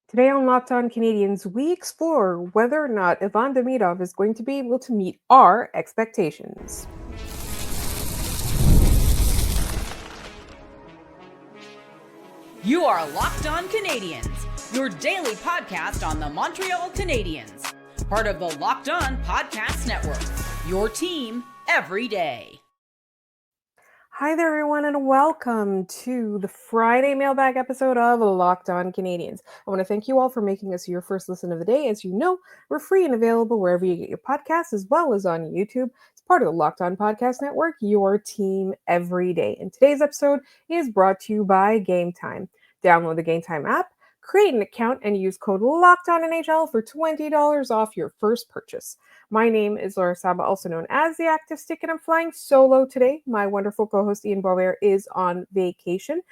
Today on Locked On Canadiens, we explore whether or not Ivan Demidov is going to be able to meet our expectations. You are Locked On Canadiens, your daily podcast on the Montreal Canadiens, part of the Locked On Podcast Network, your team every day. Hi there, everyone, and welcome to the Friday mailbag episode of Locked On Canadiens. I want to thank you all for making us your first listen of the day. As you know, we're free and available wherever you get your podcasts, as well as on YouTube. It's part of the Locked On Podcast Network, your team every day. And today's episode is brought to you by Game Time. Download the Game Time app, create an account, and use code LOCKEDONNHL for $20 off your first purchase. My name is Laura Saba, also known as the Active Stick, and I'm flying solo today. My wonderful co-host Ian Beauvair is on vacation.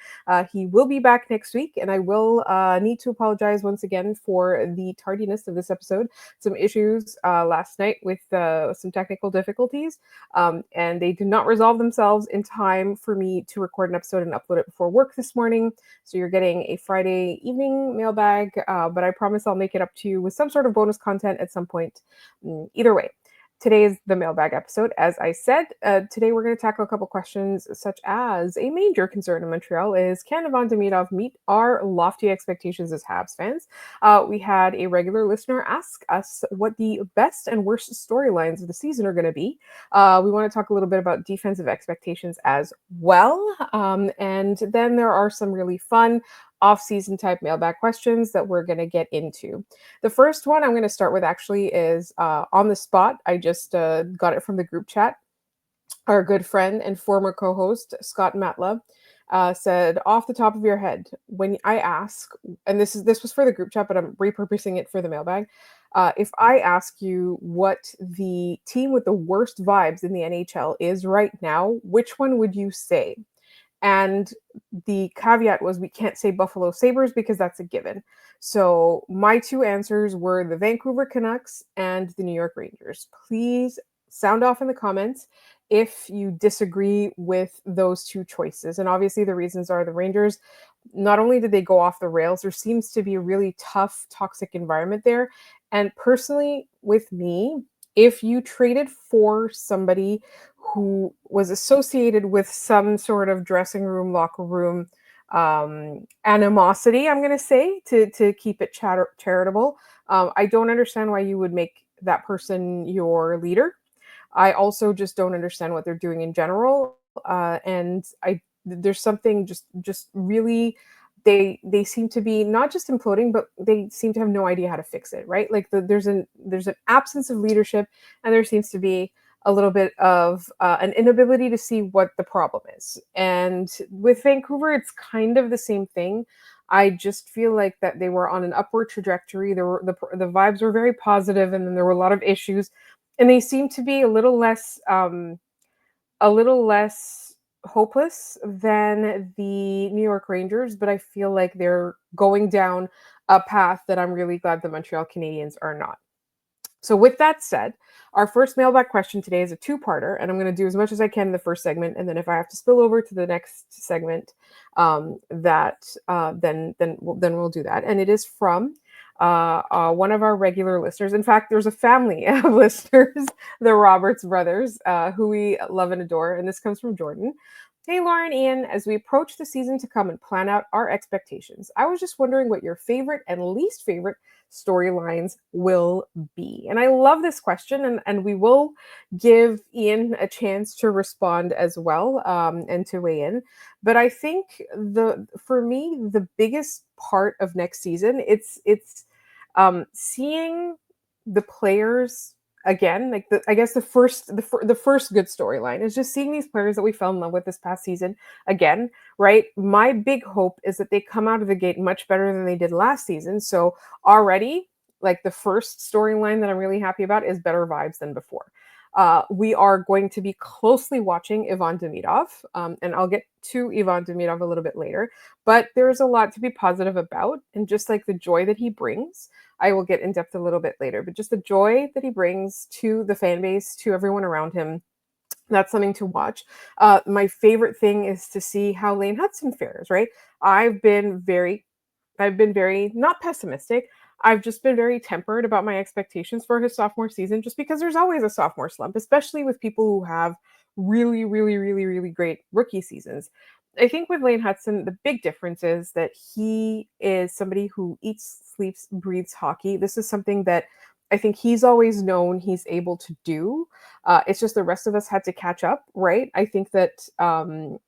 He will be back next week, and I will need to apologize once again for the tardiness of this episode. Some issues last night with some technical difficulties, and they did not resolve themselves in time for me to record an episode and upload it before work this morning. So you're getting a Friday evening mailbag, but I promise I'll make it up to you with some sort of bonus content at some point. Either way, today is the mailbag episode. As I said, today we're going to tackle a couple questions such as a major concern in Montreal is, can Ivan Demidov meet our lofty expectations as Habs fans? We had a regular listener ask us what the best and worst storylines of the season are going to be. We want to talk a little bit about defensive expectations as well. And then there are some really fun off-season type mailbag questions that we're going to get into. The first one I'm going to start with actually is on the spot. I just got it from the group chat. Our good friend and former co-host, Scott Matla, said, off the top of your head, when I ask, and this was for the group chat, but I'm repurposing it for the mailbag. If I ask you what the team with the worst vibes in the NHL is right now, which one would you say? And the caveat was we can't say Buffalo Sabres because that's a given. So my two answers were the Vancouver Canucks and the New York Rangers. Please sound off in the comments if you disagree with those two choices. And obviously the reasons are the Rangers, not only did they go off the rails, there seems to be a really tough, toxic environment there. And personally, with me, if you traded for somebody who was associated with some sort of dressing room, locker room animosity, I'm going to say, to keep it charitable, I don't understand why you would make that person your leader. I also just don't understand what they're doing in general. And there's something just really, they seem to be not just imploding, but they seem to have no idea how to fix it, right? Like there's an absence of leadership, and there seems to be a little bit of an inability to see what the problem is. And with Vancouver, it's kind of the same thing. I just feel like that they were on an upward trajectory. There were the vibes were very positive, and then there were a lot of issues, and they seem to be a little less hopeless than the New York Rangers, but I feel like they're going down a path that I'm really glad the Montreal Canadiens are not. So with that said, our first mailbag question today is a two-parter, and I'm going to do as much as I can in the first segment, and then if I have to spill over to the next segment, then we'll do that. And it is from one of our regular listeners. In fact, there's a family of listeners, the Roberts brothers, who we love and adore, and this comes from Jordan. Hey, Lauren, Ian, as we approach the season to come and plan out our expectations, I was just wondering what your favorite and least favorite storylines will be. And I love this question, and we will give Ian a chance to respond as well, and to weigh in. But I think for me, the biggest part of next season, it's seeing the players again. Like I guess the first good storyline is just seeing these players that we fell in love with this past season again, right? My big hope is that they come out of the gate much better than they did last season. So already, like, the first storyline that I'm really happy about is better vibes than before. We are going to be closely watching Ivan Demidov, and I'll get to Ivan Demidov a little bit later, but there's a lot to be positive about, and just like the joy that he brings, I will get in depth a little bit later, but just the joy that he brings to the fan base, to everyone around him, that's something to watch. My favorite thing is to see how Lane Hutson fares, right? I've been very I've been very not pessimistic. I've just been very tempered about my expectations for his sophomore season, just because there's always a sophomore slump, especially with people who have really, really, really, really great rookie seasons. I think with Lane Hutson, the big difference is that he is somebody who eats, sleeps, breathes hockey. This is something that I think he's always known he's able to do. It's just the rest of us had to catch up, right? I think that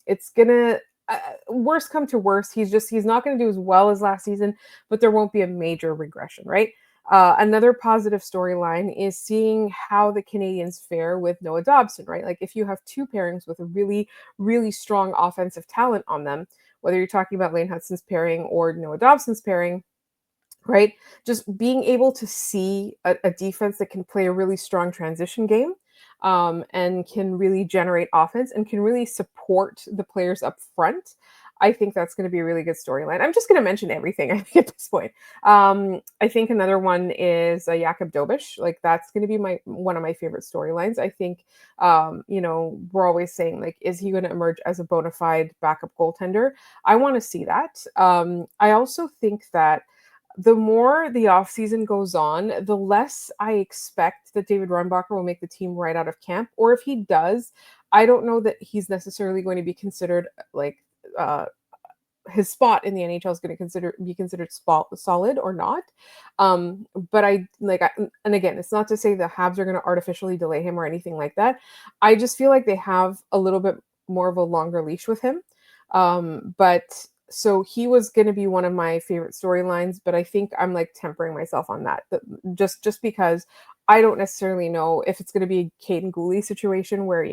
it's gonna worst come to worst, he's not going to do as well as last season, but there won't be a major regression, right? Another positive storyline is seeing how the Canadians fare with Noah Dobson, right? Like if you have two pairings with a really, really strong offensive talent on them, whether you're talking about Lane Hutson's pairing or Noah Dobson's pairing, right? Just being able to see a defense that can play a really strong transition game, and can really generate offense and can really support the players up front. I think that's going to be a really good storyline. I'm just going to mention everything, I think, at this point. I think another one is Jakub Dobish. Like that's going to be my one of my favorite storylines. I think, we're always saying like, is he going to emerge as a bona fide backup goaltender? I want to see that. I also think that the more the offseason goes on, the less I expect that David Runbacher will make the team right out of camp. Or if he does, I don't know that he's necessarily going to be considered like uh, his spot in the NHL is going to be considered solid or not. But and again, it's not to say the Habs are going to artificially delay him or anything like that. I just feel like they have a little bit more of a longer leash with him. But so he was going to be one of my favorite storylines, but I think I'm like tempering myself on that, just because I don't necessarily know if it's going to be a Caden Gooley situation where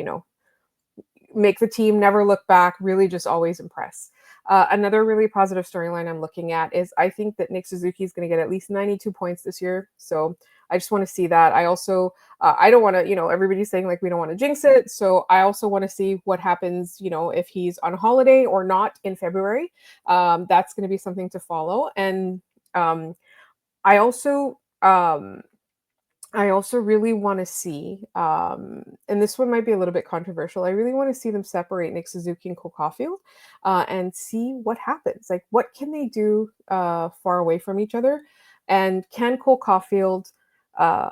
make the team, never look back, really just always impress. Another really positive storyline I'm looking at is I think that Nick Suzuki is going to get at least 92 points this year. So I just want to see that. I also, I don't want to, everybody's saying like we don't want to jinx it. So I also want to see what happens, if he's on holiday or not in February. That's going to be something to follow. And I also, um, I also really want to see, and this one might be a little bit controversial. I really want to see them separate Nick Suzuki and Cole Caulfield, and see what happens. Like, what can they do far away from each other, and can Cole Caulfield uh,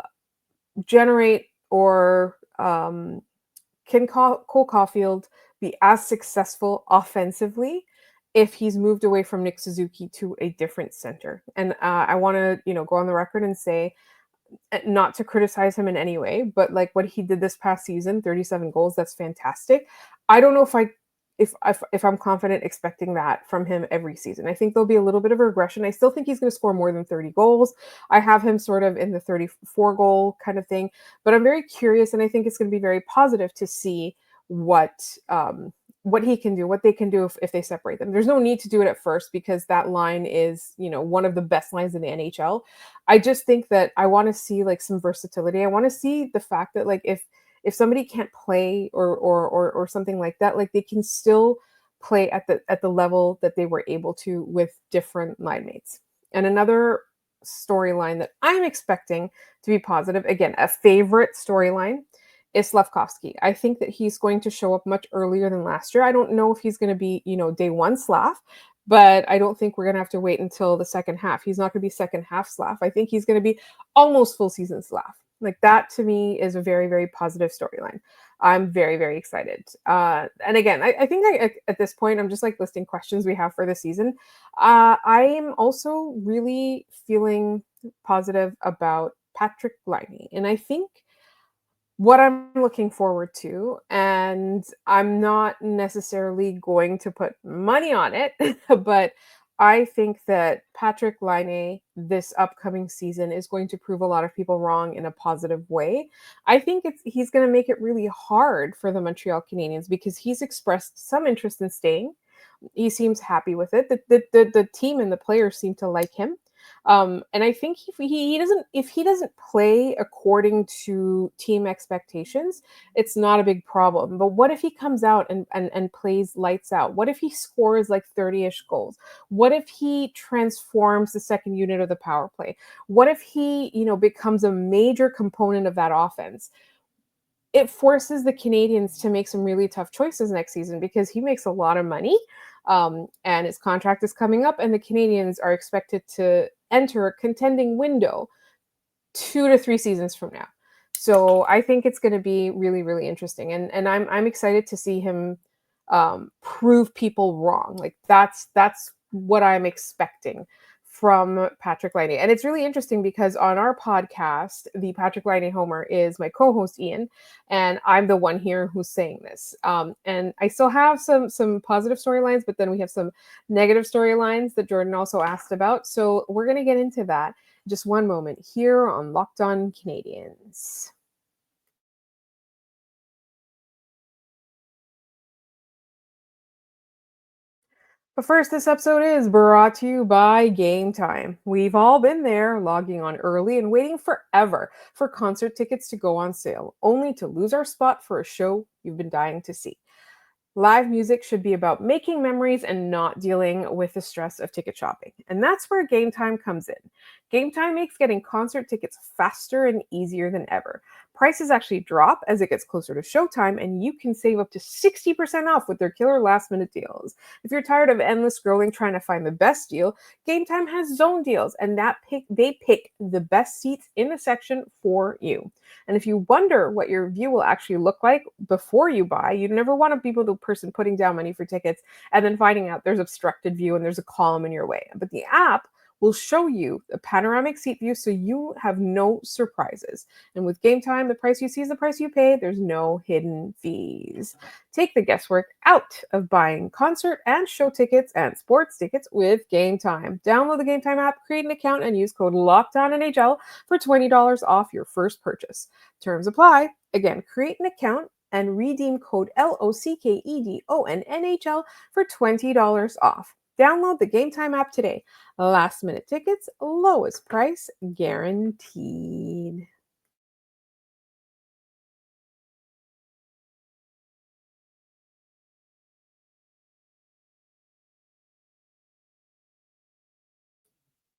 generate or can Cole Caulfield be as successful offensively if he's moved away from Nick Suzuki to a different center? And I want to, go on the record and say not to criticize him in any way, but like what he did this past season, 37 goals, that's fantastic. I don't know if I'm confident expecting that from him every season. I think there'll be a little bit of a regression. I still think he's going to score more than 30 goals. I have him sort of in the 34 goal kind of thing, but I'm very curious, and I think it's going to be very positive to see what he can do, what they can do if they separate them. There's no need to do it at first because that line is, one of the best lines in the NHL. I just think that I want to see like some versatility. I want to see the fact that like if somebody can't play or something like that, like they can still play at the level that they were able to with different line mates. And another storyline that I'm expecting to be positive, again, a favorite storyline is Slavkovsky. I think that he's going to show up much earlier than last year. I don't know if he's going to be, day one Slav, but I don't think we're going to have to wait until the second half. He's not going to be second half Slav. I think he's going to be almost full season Slav. Like that to me is a very, very positive storyline. I'm very, very excited. And again, I think at this point, I'm just like listing questions we have for the season. I am also really feeling positive about Patrik Laine. And I think what I'm looking forward to, and I'm not necessarily going to put money on it, but I think that Patrik Laine this upcoming season is going to prove a lot of people wrong in a positive way. I think he's going to make it really hard for the Montreal Canadiens because he's expressed some interest in staying. He seems happy with it. The team and the players seem to like him. And I think if he doesn't play according to team expectations, it's not a big problem. But what if he comes out and plays lights out? What if he scores like 30-ish goals? What if he transforms the second unit of the power play? What if he, becomes a major component of that offense? It forces the Canadiens to make some really tough choices next season because he makes a lot of money. And his contract is coming up, and the Canadiens are expected to enter a contending window 2 to 3 seasons from now. So I think it's going to be really, really interesting, and I'm excited to see him prove people wrong. Like that's what I'm expecting from Patrik Laine. And it's really interesting because on our podcast, the Patrik Laine Homer is my co-host Ian, and I'm the one here who's saying this. And I still have some positive storylines, but then we have some negative storylines that Jordan also asked about. So we're gonna get into that just one moment here on Locked On Canadiens. But first, this episode is brought to you by Game Time. We've all been there, logging on early and waiting forever for concert tickets to go on sale, only to lose our spot for a show you've been dying to see. Live music should be about making memories and not dealing with the stress of ticket shopping. And that's where Game Time comes in. Game Time makes getting concert tickets faster and easier than ever. Prices actually drop as it gets closer to showtime, and you can save up to 60% off with their killer last minute deals. If you're tired of endless scrolling trying to find the best deal, Game Time has zone deals, and they pick the best seats in the section for you. And if you wonder what your view will actually look like before you buy, you never want to be the person putting down money for tickets and then finding out there's obstructed view and there's a column in your way. But the app will show you a panoramic seat view so you have no surprises. And with Game Time, the price you see is the price you pay. There's no hidden fees. Take the guesswork out of buying concert and show tickets and sports tickets with Game Time. Download the Game Time app, create an account, and use code LOCKEDONNHL for $20 off your first purchase. Terms apply. Again, create an account and redeem code LOCKEDONNHL for $20 off. Download the Game Time app today. Last minute tickets, lowest price guaranteed.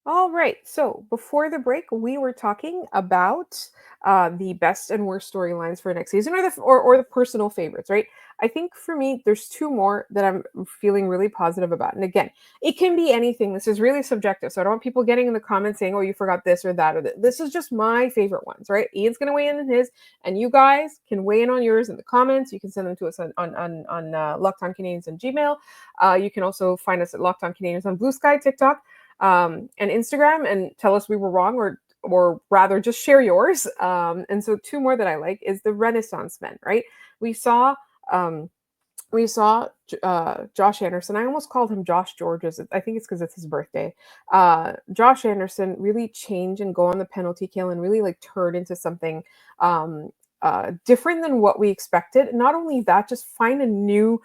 All right. So before the break, we were talking about the best and worst storylines for next season, or the personal favorites, right? I think for me, there's two more that I'm feeling really positive about. And again, it can be anything. This is really subjective, so I don't want people getting in the comments saying, "Oh, you forgot this or that or that." This is just my favorite ones, right? Ian's going to weigh in on his, and you guys can weigh in on yours in the comments. You can send them to us on Locked On Canadiens and Gmail. You can also find us at Locked On Canadiens on Blue Sky, TikTok, and Instagram, and tell us we were wrong, or rather just share yours. And so two more that I like is the Renaissance Men, right? We saw um, Josh Anderson. I almost called him Josh Georges. I think it's because it's his birthday. Josh Anderson really change and go on the penalty kill and really like turn into something different than what we expected. Not only that, just find a new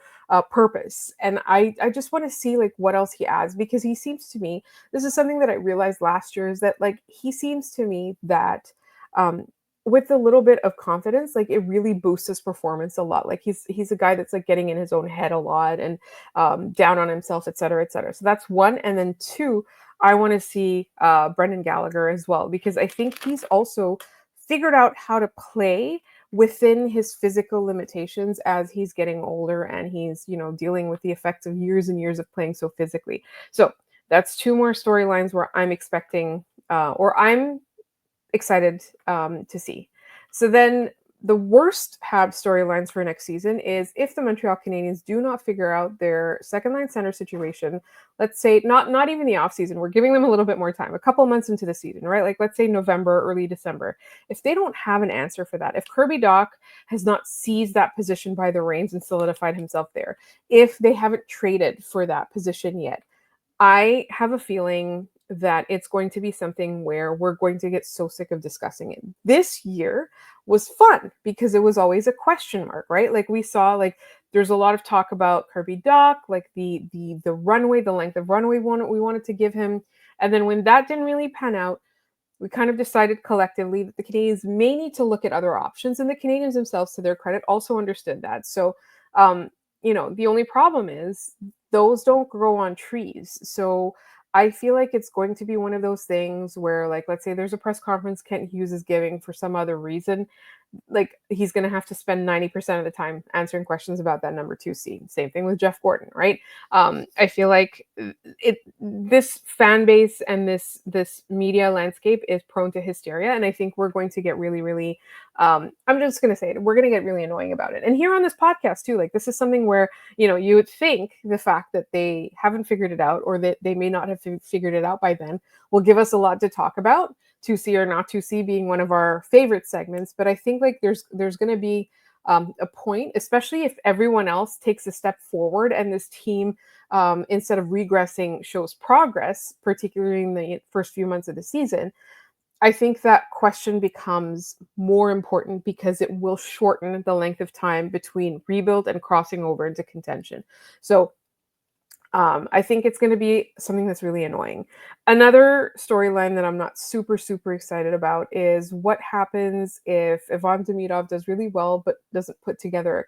purpose. And I just want to see like what else he adds, because he seems to me, this is something that I realized last year, is that like he seems to me that um, with a little bit of confidence, like it really boosts his performance a lot. Like he's a guy that's like getting in his own head a lot and down on himself, et cetera, et cetera. So that's one. And then two, I want to see Brendan Gallagher as well, because I think he's also figured out how to play within his physical limitations as he's getting older, and he's, dealing with the effects of years and years of playing so physically. So that's two more storylines where I'm expecting, or I'm excited to see. So then the worst Habs storylines for next season is if the Montreal Canadiens do not figure out their second line center situation. Let's say not even the offseason. We're giving them a little bit more time, a couple months into the season, right? Like let's say November, early December. If they don't have an answer for that, if Kirby Dach has not seized that position by the reins and solidified himself there, if they haven't traded for that position yet, I have a feeling that it's going to be something where we're going to get so sick of discussing it. This year was fun because it was always a question mark, right? Like we saw, like there's a lot of talk about Kirby Dach, like the runway, the length of runway we wanted to give him. And then when that didn't really pan out, we kind of decided collectively that the Canadiens may need to look at other options, and the Canadiens themselves, to their credit, also understood that. So, the only problem is those don't grow on trees. So I feel like it's going to be one of those things where, like, let's say there's a press conference Kent Hughes is giving for some other reason, like he's going to have to spend 90% of the time answering questions about that number 2C. Same thing with Jeff Gordon, right? I feel like this fan base and this media landscape is prone to hysteria, and I think we're going to get really, really. I'm just going to say it. We're going to get really annoying about it. And here on this podcast too, like this is something where you would think the fact that they haven't figured it out, or that they may not have figured it out by then, will give us a lot to talk about. 2C or not 2C being one of our favorite segments, but I think like there's going to be a point, especially if everyone else takes a step forward and this team, instead of regressing, shows progress, particularly in the first few months of the season. I think that question becomes more important because it will shorten the length of time between rebuild and crossing over into contention. So I think it's going to be something that's really annoying. Another storyline that I'm not super, super excited about is what happens if Ivan Demidov does really well but doesn't put together a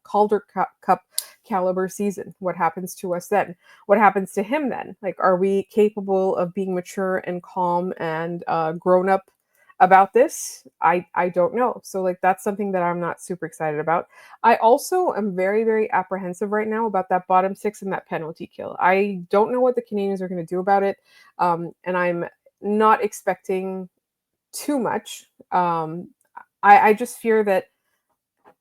Calder Cup caliber season. What happens to us then? What happens to him then? Like, are we capable of being mature and calm and grown up about this? I don't know. So like that's something that I'm not super excited about. I also am very, very apprehensive right now about that bottom six and that penalty kill. I don't know what the Canadiens are going to do about it. And I'm not expecting too much. I just fear that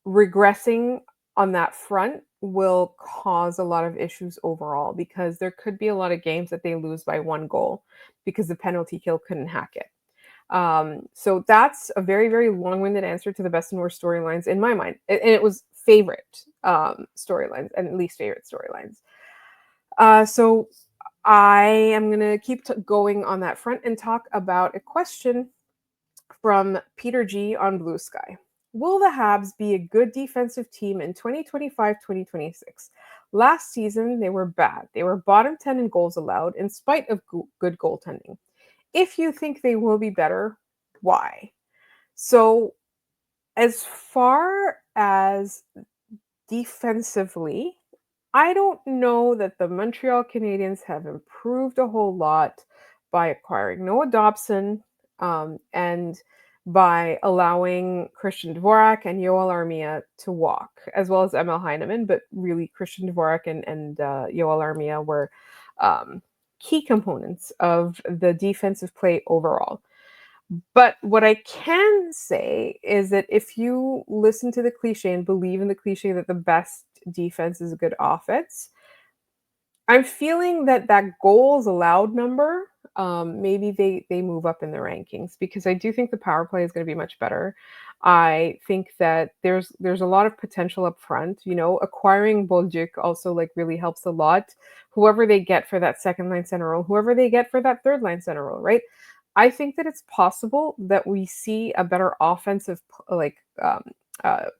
regressing on that front will cause a lot of issues overall, because there could be a lot of games that they lose by one goal because the penalty kill couldn't hack it. So that's a very, very long-winded answer to the best and worst storylines in my mind. And it was favorite storylines and least favorite storylines. So I am going to keep going on that front and talk about a question from Peter G on Blue Sky. Will the Habs be a good defensive team in 2025-2026? Last season, they were bad. They were bottom 10 in goals allowed in spite of good goaltending. If you think they will be better, why? So, as far as defensively, I don't know that the Montreal Canadiens have improved a whole lot by acquiring Noah Dobson, and by allowing Christian Dvorak and Yoel Armia to walk, as well as Emil Heineman. But really, Christian Dvorak and Yoel Armia were key components of the defensive play overall. But what I can say is that if you listen to the cliche and believe in the cliche that the best defense is a good offense, I'm feeling that goals allowed number, maybe they move up in the rankings, because I do think the power play is going to be much better. I think that there's a lot of potential up front. Acquiring Bolduc also like really helps a lot. Whoever they get for that second line center role, whoever they get for that third line center role, right? I think that it's possible that we see a better offensive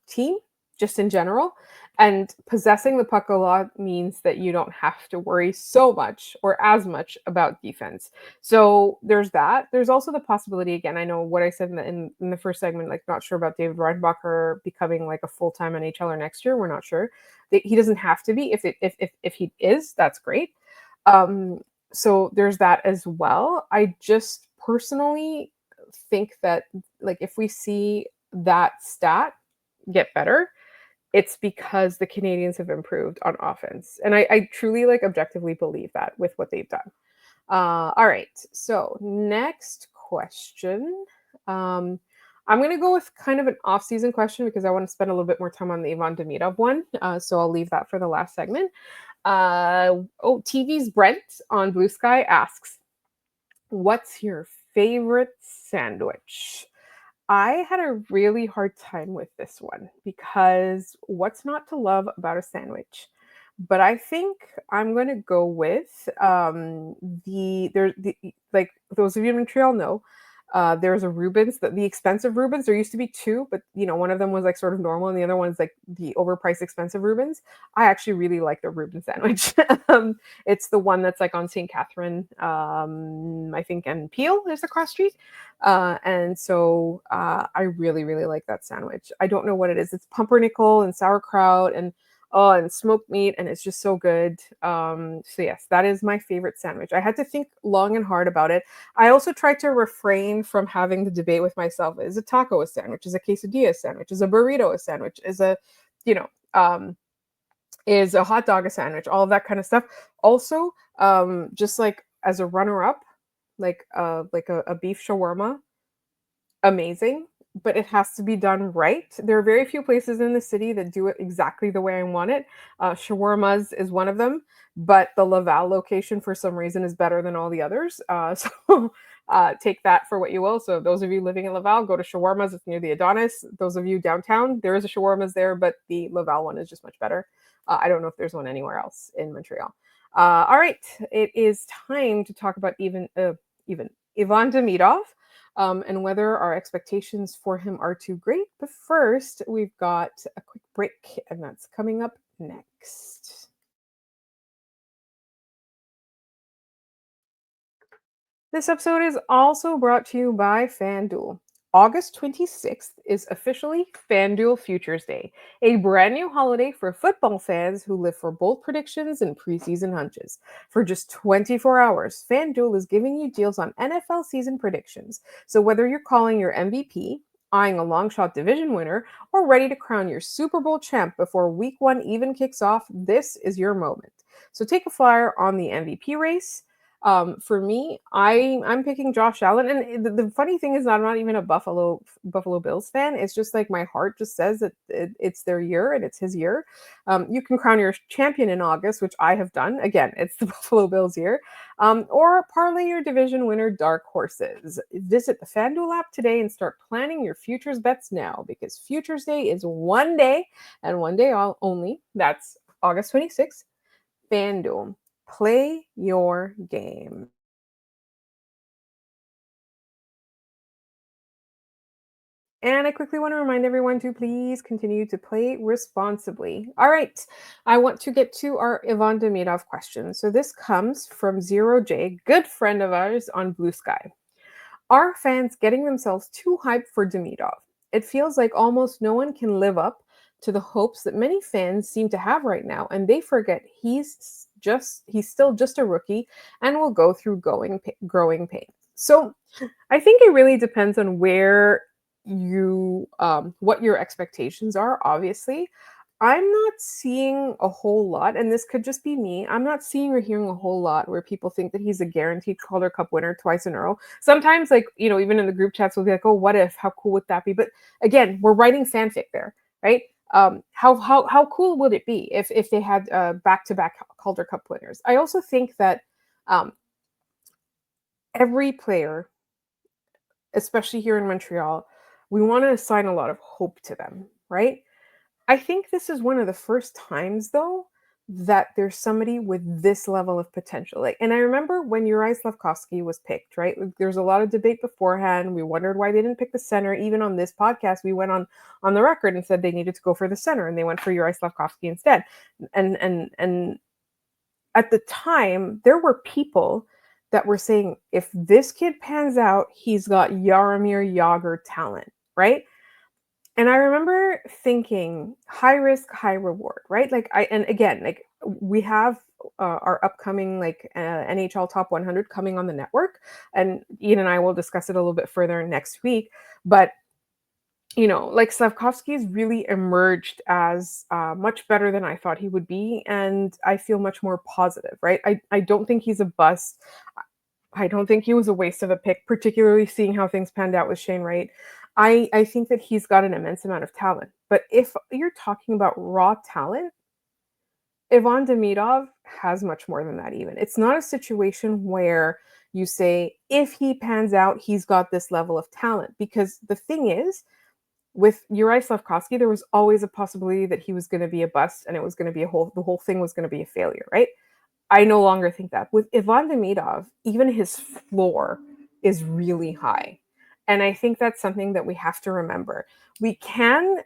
team just in general. And possessing the puck a lot means that you don't have to worry so much or as much about defense. So there's that. There's also the possibility, again, I know what I said in the first segment, like not sure about David Reinbacher becoming like a full-time NHLer next year. We're not sure. He doesn't have to be. If he is, that's great. So there's that as well. I just personally think that like if we see that stat get better, it's because the Canadiens have improved on offense. And I truly like objectively believe that with what they've done. All right. So next question. I'm going to go with kind of an off-season question because I want to spend a little bit more time on the Ivan Demidov one. So I'll leave that for the last segment. TV's Brent on Blue Sky asks, what's your favorite sandwich? I had a really hard time with this one because what's not to love about a sandwich? But I think I'm going to go with like those of you in Montreal know, there's a Rubens, the expensive Rubens. There used to be two, but one of them was like sort of normal, and the other one's like the overpriced expensive Rubens. I actually really like the Reuben sandwich. It's the one that's like on St. Catherine, I think, and Peel is the cross street. And so I really, really like that sandwich. I don't know what it is. It's pumpernickel and sauerkraut and Oh, and smoked meat, and it's just so good. So yes, that is my favorite sandwich. I had to think long and hard about it. I also tried to refrain from having the debate with myself: is a taco a sandwich? Is a quesadilla a sandwich? Is a burrito a sandwich? Is a, you know, is a hot dog a sandwich? All of that kind of stuff. Also, just like as a runner up, like a beef shawarma, amazing, but it has to be done right. There are very few places in the city that do it exactly the way I want it. Shawarmas is one of them, but the Laval location for some reason is better than all the others. So take that for what you will. So those of you living in Laval, go to Shawarmas. It's near the Adonis. Those of you downtown, there is a Shawarmas there, but the Laval one is just much better. I don't know if there's one anywhere else in Montreal. All right, it is time to talk about even Ivan Demidov, and whether our expectations for him are too great. But first, we've got a quick break, and that's coming up next. This episode is also brought to you by FanDuel. August 26th is officially FanDuel Futures Day, a brand new holiday for football fans who live for bold predictions and preseason hunches. For just 24 hours, FanDuel is giving you deals on NFL season predictions. So whether you're calling your MVP, eyeing a long shot division winner, or ready to crown your Super Bowl champ before week one even kicks off, this is your moment. So take a flyer on the MVP race. For me, I'm picking Josh Allen, and the funny thing is, I'm not even a Buffalo Bills fan. It's just like my heart just says that it's their year and it's his year. You can crown your champion in August, which I have done. Again, it's the Buffalo Bills year. Or parlay your division winner dark horses. Visit the FanDuel app today and start planning your futures bets now, because Futures Day is one day and one day only. That's August 26th. FanDuel. Play your game. And I quickly want to remind everyone to please continue to play responsibly. All right, I want to get to our Ivan Demidov question. So this comes from Zero J, good friend of ours on Blue Sky. Are fans getting themselves too hyped for Demidov? It feels like almost no one can live up to the hopes that many fans seem to have right now, and they forget he's still just a rookie and will go through growing pains. So I think it really depends on where what your expectations are. Obviously, I'm not seeing a whole lot, and this could just be me. I'm not seeing or hearing a whole lot where people think that he's a guaranteed Calder Cup winner twice in a row. Sometimes, like, even in the group chats, we'll be like, "Oh, what if? How cool would that be?" But again, we're writing fanfic there, right? How cool would it be if they had back-to-back Calder Cup winners? I also think that um, every player, especially here in Montreal, we want to assign a lot of hope to them, right? I think this is one of the first times, though, that there's somebody with this level of potential. Like, and I remember when Uri Slavkovsky was picked, right? Like, there's a lot of debate beforehand. We wondered why they didn't pick the center. Even on this podcast, we went on the record and said they needed to go for the center, and they went for Uri Slavkovsky instead. And at the time, there were people that were saying, if this kid pans out, he's got Jaromir Jagr talent, right? And I remember thinking, high risk, high reward, right? And again, like, we have our upcoming NHL Top 100 coming on the network, and Ian and I will discuss it a little bit further next week. But like, Slavkovsky's really emerged as much better than I thought he would be, and I feel much more positive, right? I don't think he's a bust. I don't think he was a waste of a pick, particularly seeing how things panned out with Shane Wright. I think that he's got an immense amount of talent. But if you're talking about raw talent, Ivan Demidov has much more than that even. It's not a situation where you say, if he pans out, he's got this level of talent. Because the thing is, with Uri Slavkovsky, there was always a possibility that he was going to be a bust and it was going to be the whole thing was going to be a failure, right? I no longer think that. With Ivan Demidov, even his floor is really high. And I think that's something that we have to remember. We can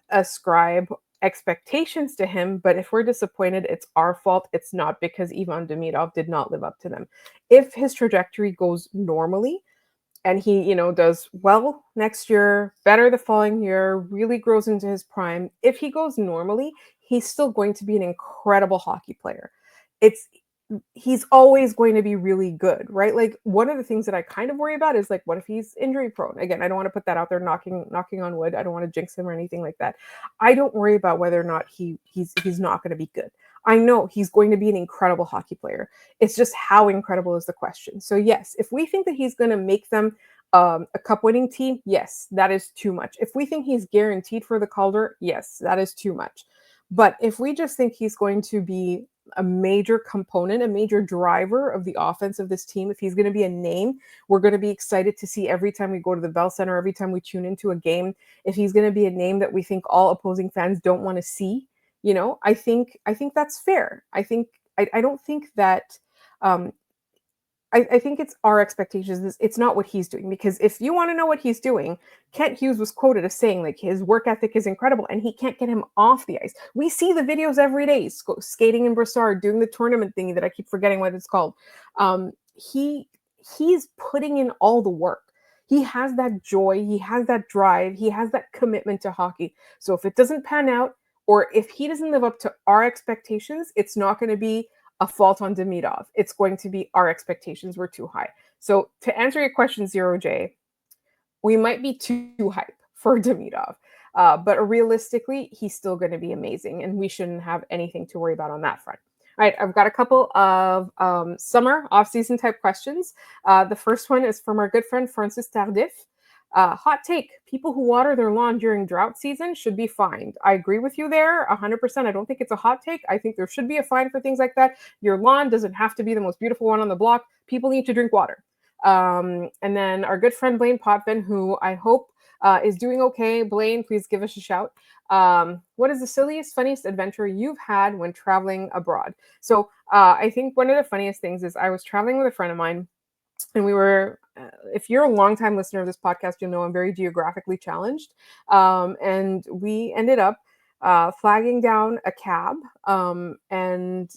ascribe expectations to him, but if we're disappointed, it's our fault. It's not because Ivan Demidov did not live up to them. If his trajectory goes normally, and he, does well next year, better the following year, really grows into his prime, if he goes normally, he's still going to be an incredible hockey player. It's He's always going to be really good, right? Like one of the things that I kind of worry about is like what if he's injury prone? Again, I don't want to put that out there knocking on wood. I don't want to jinx him or anything like that. I don't worry about whether or not he's not going to be good. I know he's going to be an incredible hockey player. It's just how incredible is the question. So yes, if we think that he's going to make them a cup winning team, yes, that is too much. If we think he's guaranteed for the Calder, yes, that is too much. But if we just think he's going to be a major component, a major driver of the offense of this team, if he's going to be a name, we're going to be excited to see every time we go to the Bell Center, every time we tune into a game. If he's going to be a name that we think all opposing fans don't want to see, I think that's fair. I don't think that um, I think it's our expectations. It's not what he's doing. Because if you want to know what he's doing, Kent Hughes was quoted as saying, like, his work ethic is incredible and he can't get him off the ice. We see the videos every day, skating in Brassard, doing the tournament thingy that I keep forgetting what it's called. He's putting in all the work. He has that joy, he has that drive, he has that commitment to hockey. So if it doesn't pan out, or if he doesn't live up to our expectations, it's not going to be a fault on Demidov. It's going to be our expectations were too high. So to answer your question, Zero J, we might be too hype for Demidov. But realistically, he's still going to be amazing, and we shouldn't have anything to worry about on that front. All right, I've got a couple of summer off-season type questions. The first one is from our good friend Francis Tardif. Hot take: people who water their lawn during drought season should be fined. I agree with you there 100%. I don't think it's a hot take. I think there should be a fine for things like that. Your lawn doesn't have to be the most beautiful one on the block. People need to drink water. And then our good friend Blaine Potvin, who I hope is doing okay. Blaine, please give us a shout. What is the silliest, funniest adventure you've had when traveling abroad? So I think one of the funniest things is I was traveling with a friend of mine, and we were, if you're a longtime listener of this podcast, you'll know I'm very geographically challenged. And we ended up flagging down a cab and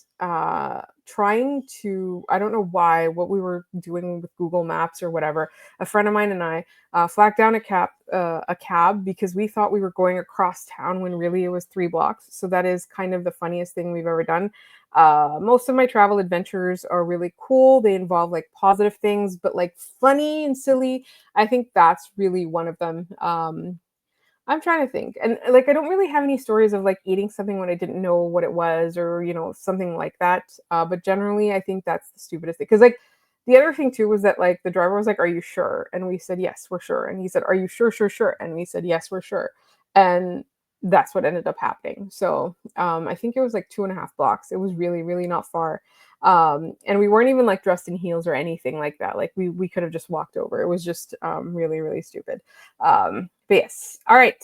trying to, I don't know why, what we were doing with Google Maps or whatever. A friend of mine and I flagged down a cab because we thought we were going across town when really it was 3 blocks. So that is kind of the funniest thing we've ever done. Most of my travel adventures are really cool. They involve like positive things, but like funny and silly, I think that's really one of them. I'm trying to think. And like I don't really have any stories of like eating something when I didn't know what it was, or something like that. But generally I think that's the stupidest thing. Because like the other thing too was that like the driver was like, "Are you sure?" And we said, "Yes, we're sure." And he said, "Are you sure, sure, sure?" And we said, "Yes, we're sure." And that's what ended up happening. So I think it was like 2.5 blocks. It was really, really not far. And we weren't even like dressed in heels or anything like that. Like we could have just walked over. It was just really, really stupid. But yes. All right.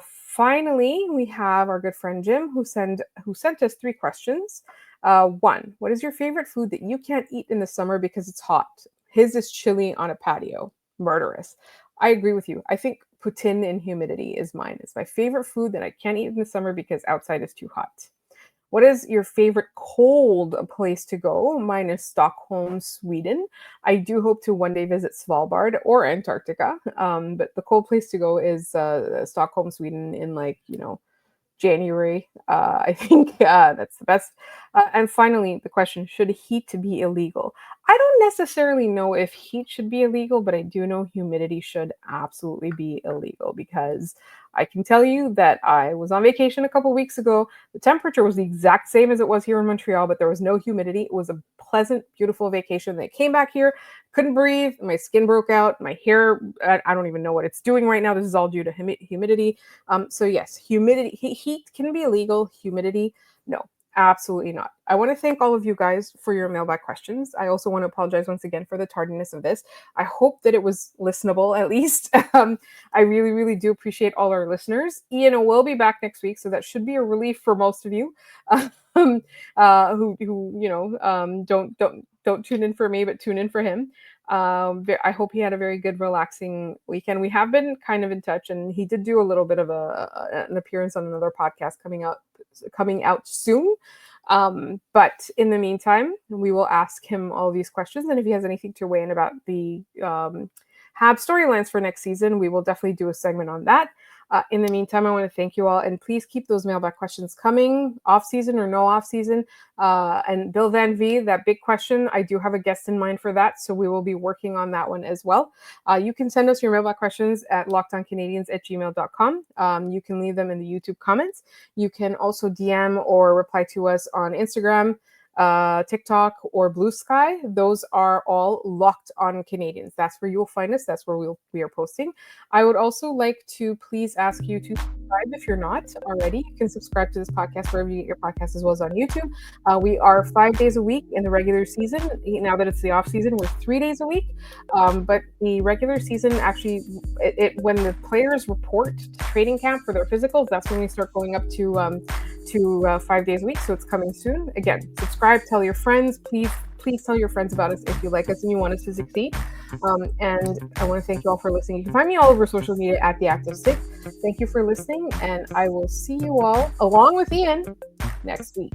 Finally, we have our good friend Jim who sent us 3 questions. One, what is your favorite food that you can't eat in the summer because it's hot? His is chili on a patio. Murderous. I agree with you. I think poutine in humidity is mine. It's my favorite food that I can't eat in the summer because outside is too hot. What is your favorite cold place to go? Mine is Stockholm, Sweden. I do hope to one day visit Svalbard or Antarctica. But the cold place to go is Stockholm, Sweden in like, January. I think that's the best. And finally, the question, should heat be illegal? I don't necessarily know if heat should be illegal, but I do know humidity should absolutely be illegal, because I can tell you that I was on vacation a couple weeks ago. The temperature was the exact same as it was here in Montreal, but there was no humidity. It was a pleasant, beautiful vacation. They came back here, couldn't breathe. My skin broke out. My hair, I don't even know what it's doing right now. This is all due to humidity. So yes, humidity, heat can be illegal. Humidity, no, absolutely not. I want to thank all of you guys for your mailbag questions. I also want to apologize once again for the tardiness of this. I hope that it was listenable at least. I really, really do appreciate all our listeners. Ian will be back next week, so that should be a relief for most of you who don't tune in for me, but tune in for him. I hope he had a very good, relaxing weekend. We have been kind of in touch, and he did do a little bit of an appearance on another podcast coming out soon. But in the meantime, we will ask him all these questions. And if he has anything to weigh in about the Habs storylines for next season, we will definitely do a segment on that. In the meantime, I want to thank you all, and please keep those mailbag questions coming, off season or no off season. And Bill Van V, that big question, I do have a guest in mind for that, so we will be working on that one as well. You can send us your mailbag questions at lockedoncanadians@gmail.com. You can leave them in the YouTube comments. You can also DM or reply to us on Instagram, TikTok, or Blue Sky. Those are all Locked On Canadians. That's where you will find us. That's where we are posting. I would also like to please ask you to subscribe if you're not already. You can subscribe to this podcast wherever you get your podcasts, as well as on YouTube. We are 5 days a week in the regular season. Now that it's the off season, we're 3 days a week. But the regular season, actually, when the players report to training camp for their physicals, that's when we start going up to 5 days a week. So it's coming soon. Again, subscribe, tell your friends. Please tell your friends about us if you like us and you want us to succeed. And I want to thank you all for listening. You can find me all over social media at The Active Stick. Thank you for listening, and I will see you all, along with Ian, next week.